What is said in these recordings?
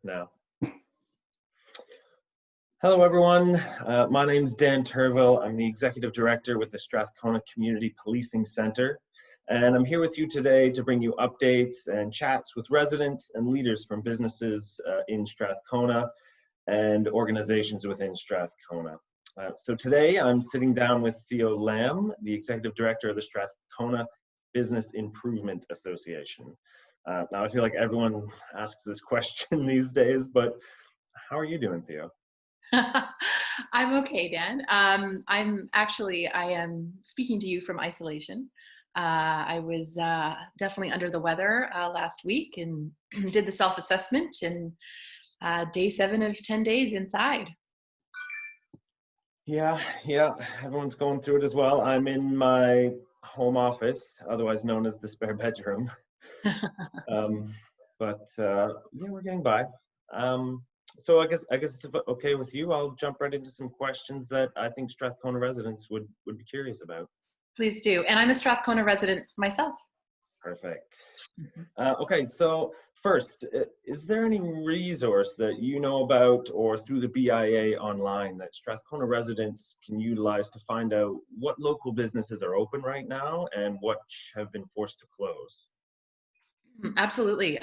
now. Hello, everyone. My name is Dan Turville. I'm the Executive Director with the Strathcona Community Policing Center, and I'm here with you today to bring you updates and chats with residents and leaders from businesses in Strathcona and organizations within Strathcona. So today I'm sitting down with Theo, the Executive Director of the Strathcona Business Improvement Association. Now I feel like everyone asks this question these days, but how are you doing, Theo? I'm okay, Dan. I am speaking to you from isolation. I was definitely under the weather last week and did the self-assessment, and day 7 of 10 days inside. Yeah, everyone's going through it as well. I'm in my home office, otherwise known as the spare bedroom. Yeah, we're getting by. So I guess it's okay with you. I'll jump right into some questions that I think Strathcona residents would be curious about. Please do. And I'm a Strathcona resident myself. Perfect. Okay, so first, is there any resource that you know about or through the BIA online that Strathcona residents can utilize to find out what local businesses are open right now and what have been forced to close? Absolutely.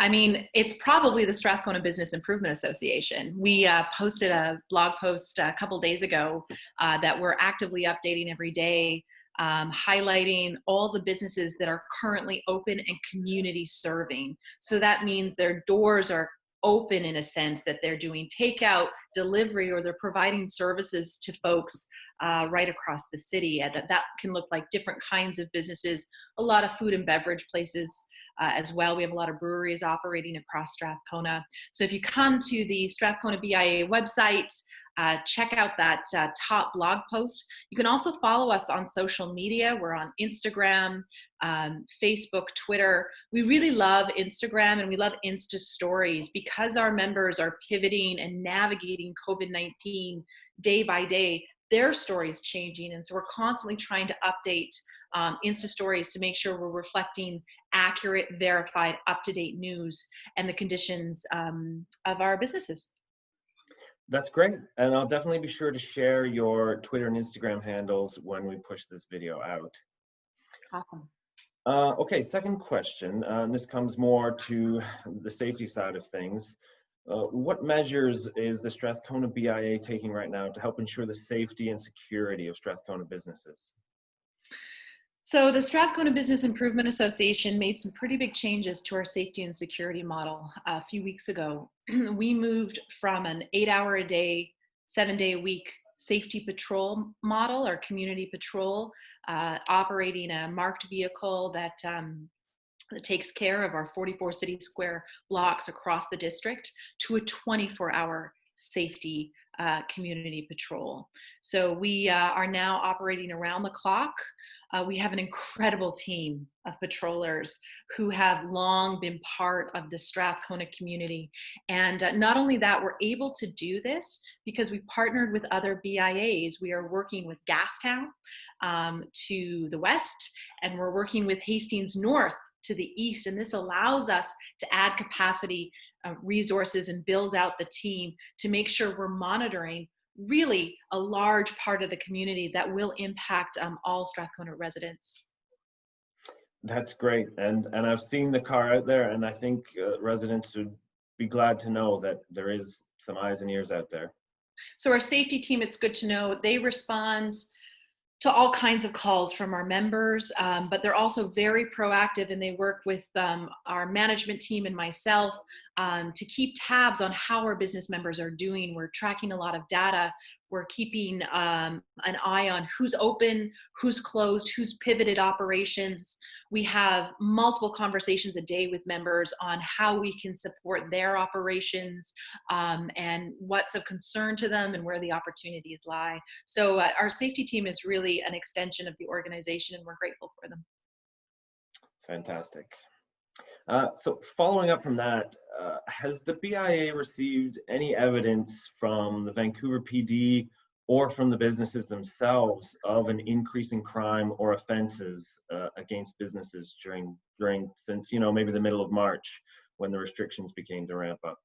I mean, it's probably the Strathcona Business Improvement Association. We posted a blog post a couple days ago that we're actively updating every day, highlighting all the businesses that are currently open and community serving. So that means their doors are open in a sense that they're doing takeout, delivery, or they're providing services to folks right across the city. That can look like different kinds of businesses, a lot of food and beverage places as well. We have a lot of breweries operating across Strathcona. So if you come to the Strathcona BIA website, check out that top blog post. You can also follow us on social media. We're on Instagram, Facebook, Twitter. We really love Instagram and we love Insta stories because our members are pivoting and navigating COVID-19 day by day. Their stories changing, and so we're constantly trying to update Insta stories to make sure we're reflecting accurate, verified, up-to-date news and the conditions of our businesses. That's great, and I'll definitely be sure to share your Twitter and Instagram handles when we push this video out. Awesome. Okay, second question. This comes more to the safety side of things. What measures is the Strathcona BIA taking right now to help ensure the safety and security of Strathcona businesses? So the Strathcona Business Improvement Association made some pretty big changes to our safety and security model a few weeks ago. We moved from an 8-hour-a-day, 7-day-a-week safety patrol model, or community patrol, operating a marked vehicle that takes care of our 44 city square blocks across the district, to a 24-hour safety community patrol. So we are now operating around the clock. We have an incredible team of patrollers who have long been part of the Strathcona community. And not only that, we're able to do this because we've partnered with other BIAs. We are working with Gastown to the west, and we're working with Hastings North to the east. And this allows us to add capacity, resources, and build out the team to make sure we're monitoring really a large part of the community that will impact all Strathcona residents. That's great, and I've seen the car out there, and I think residents would be glad to know that there is some eyes and ears out there. So our safety team, it's good to know, they respond to all kinds of calls from our members, but they're also very proactive, and they work with our management team and myself to keep tabs on how our business members are doing. We're tracking a lot of data. We're keeping an eye on who's open, who's closed, who's pivoted operations. We have multiple conversations a day with members on how we can support their operations and what's of concern to them and where the opportunities lie. So our safety team is really an extension of the organization, and we're grateful for them. It's fantastic. So following up from that, has the BIA received any evidence from the Vancouver PD or from the businesses themselves of an increase in crime or offenses against businesses during since, you know, maybe the middle of March? when the restrictions began to ramp up?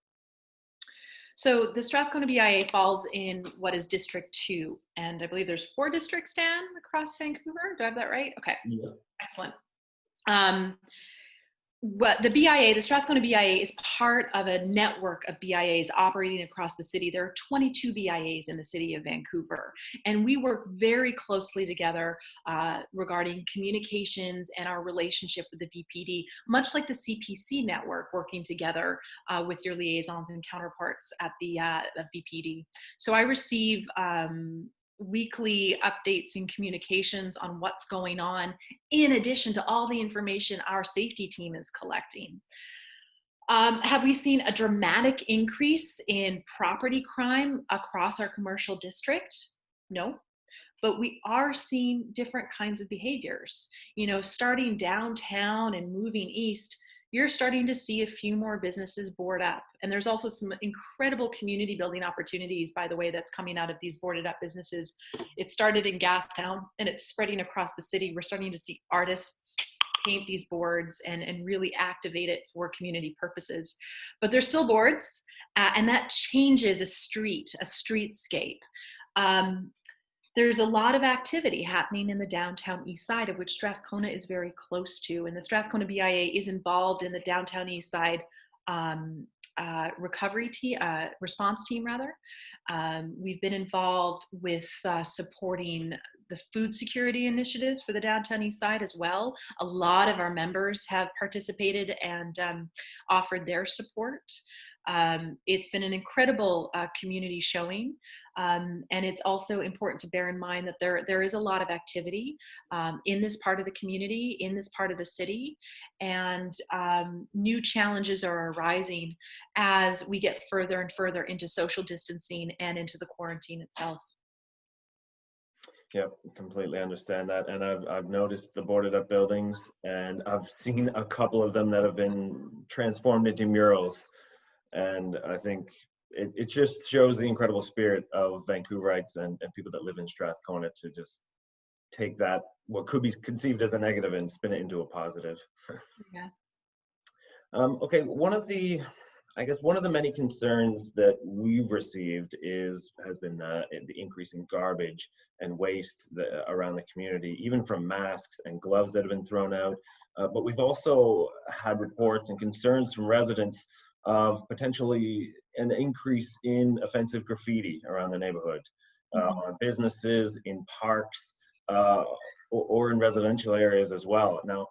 So the Strathcona BIA falls in what is District 2, and I believe there's 4 districts, Dan, across Vancouver. Do I have that right? Okay, Yeah. excellent. What the BIA, the Strathcona BIA, is part of a network of BIAs operating across the city. There are 22 BIAs in the city of Vancouver, and we work very closely together regarding communications and our relationship with the VPD, much like the CPC network, working together with your liaisons and counterparts at the VPD. So I receive weekly updates and communications on what's going on, in addition to all the information our safety team is collecting. Have we seen a dramatic increase in property crime across our commercial district? No, but we are seeing different kinds of behaviors. You know, starting downtown and moving east, you're starting to see a few more businesses board up. And there's also some incredible community building opportunities, by the way, that's coming out of these boarded up businesses. It started in Gastown and it's spreading across the city. We're starting to see artists paint these boards and really activate it for community purposes. But they're still boards, and that changes a streetscape. There's a lot of activity happening in the downtown east side, of which Strathcona is very close to. And the Strathcona BIA is involved in the downtown east side response team, rather. We've been involved with supporting the food security initiatives for the downtown east side as well. A lot of our members have participated and offered their support. It's been an incredible community showing. And it's also important to bear in mind that there is a lot of activity in this part of the community, in this part of the city, and new challenges are arising as we get further and further into social distancing and into the quarantine itself. Yeah, completely understand that. And I've noticed the boarded up buildings, and I've seen a couple of them that have been transformed into murals. And I think it just shows the incredible spirit of Vancouverites and people that live in Strathcona to just take that, what could be conceived as a negative, and spin it into a positive. Yeah. Okay, one of the many concerns that we've received has been the increase in garbage and waste around the community, even from masks and gloves that have been thrown out. But we've also had reports and concerns from residents of potentially an increase in offensive graffiti around the neighborhood, on businesses, in parks, or in residential areas as well. Now,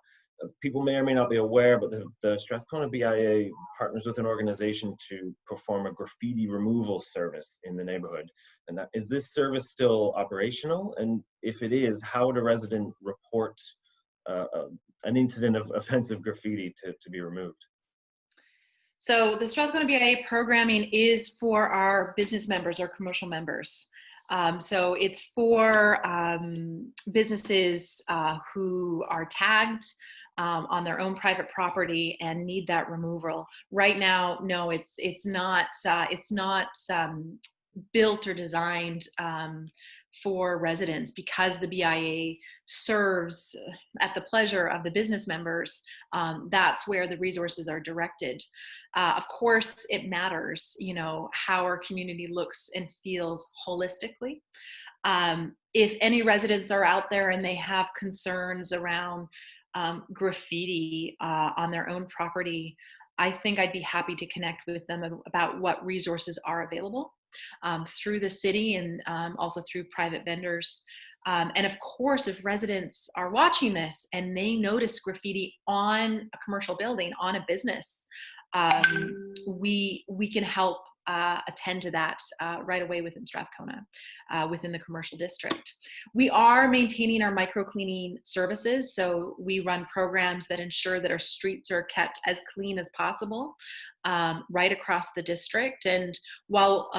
people may or may not be aware, but the Strathcona BIA partners with an organization to perform a graffiti removal service in the neighborhood. And is this service still operational? And if it is, how would a resident report an incident of offensive graffiti to be removed? So the Strathcona BIA programming is for our business members, our commercial members. So it's for businesses who are tagged on their own private property and need that removal. Right now, no, it's not built or designed for residents, because the BIA serves at the pleasure of the business members. That's where the resources are directed. Of course, it matters, you know, how our community looks and feels holistically. If any residents are out there and they have concerns around graffiti on their own property, I think I'd be happy to connect with them about what resources are available through the city and also through private vendors. And of course, if residents are watching this and they notice graffiti on a commercial building, on a business, we can help attend to that right away within Strathcona, within the commercial district. We are maintaining our micro cleaning services, so we run programs that ensure that our streets are kept as clean as possible right across the district. And while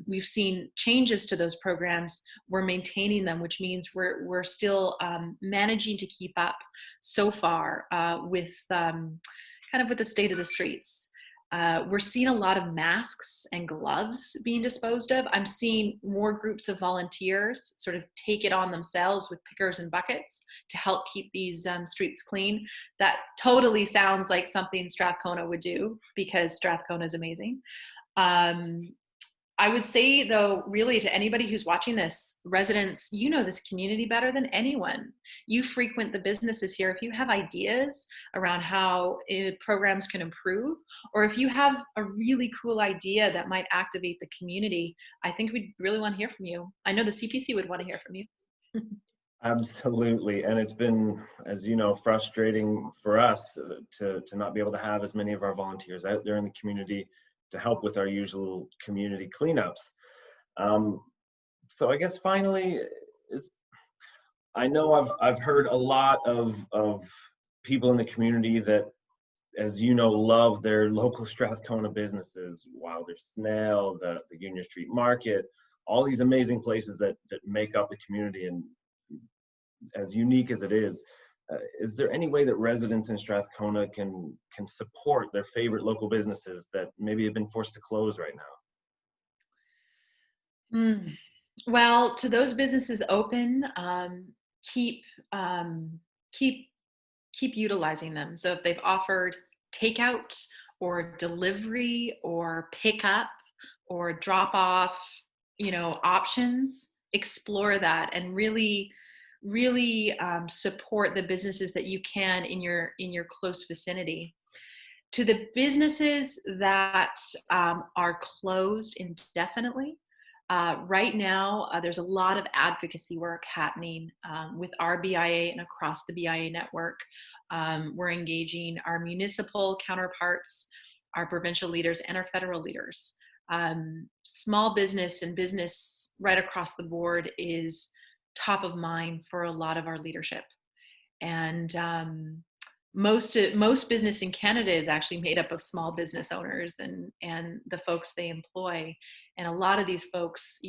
we've seen changes to those programs, we're maintaining them, which means we're still managing to keep up so far with kind of with the state of the streets. We're seeing a lot of masks and gloves being disposed of. I'm seeing more groups of volunteers sort of take it on themselves with pickers and buckets to help keep these streets clean. That totally sounds like something Strathcona would do, because Strathcona is amazing. I would say, though, really to anybody who's watching this, residents, you know this community better than anyone. You frequent the businesses here. If you have ideas around how programs can improve, or if you have a really cool idea that might activate the community, I think we'd really want to hear from you. I know the CPC would want to hear from you. Absolutely. And it's been, as you know, frustrating for us to not be able to have as many of our volunteers out there in the community to help with our usual community cleanups. So I guess finally, I know I've heard a lot of people in the community that, as you know, love their local Strathcona businesses, Wilder Snail, the Union Street Market, all these amazing places that make up the community, and as unique as it is there any way that residents in Strathcona can support their favorite local businesses that maybe have been forced to close right now? Well, to those businesses open, keep keep utilizing them. So if they've offered takeout or delivery or pickup or drop off, options, explore that and really support the businesses that you can in your close vicinity. To the businesses that are closed indefinitely, right now there's a lot of advocacy work happening with our BIA and across the BIA network. We're engaging our municipal counterparts, our provincial leaders, and our federal leaders. Small business and business right across the board is top of mind for a lot of our leadership. And most business in Canada is actually made up of small business owners and the folks they employ. And a lot of these folks,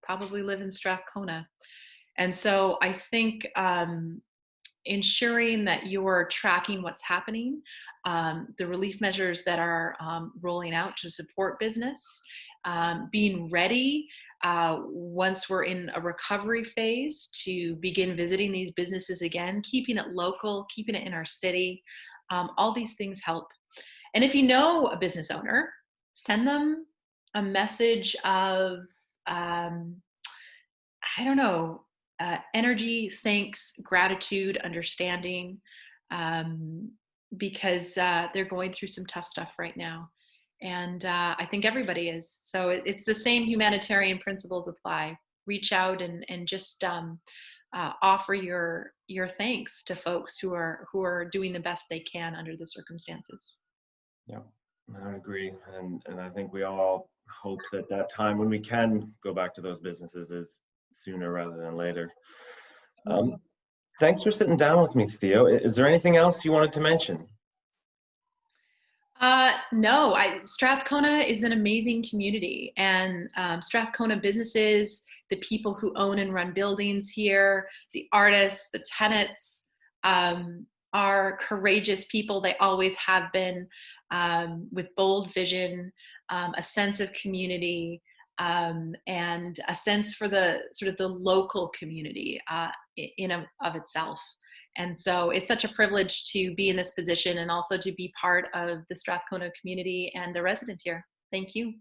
probably live in Strathcona. And so I think ensuring that you're tracking what's happening, the relief measures that are rolling out to support business, being ready once we're in a recovery phase to begin visiting these businesses again, keeping it local, keeping it in our city. All these things help. And if you know a business owner, send them a message of, energy, thanks, gratitude, understanding, because they're going through some tough stuff right now. And I think everybody is. So it's the same humanitarian principles apply. Reach out and just offer your thanks to folks who are doing the best they can under the circumstances. Yeah, I agree. And I think we all hope that time when we can go back to those businesses is sooner rather than later. Thanks for sitting down with me, Theo. Is there anything else you wanted to mention? No, Strathcona is an amazing community, and Strathcona businesses, the people who own and run buildings here, the artists, the tenants, are courageous people. They always have been, with bold vision, a sense of community, and a sense for the sort of the local community in of itself. And so it's such a privilege to be in this position and also to be part of the Strathcona community and a resident here. Thank you.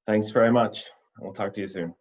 Thanks very much. We'll talk to you soon.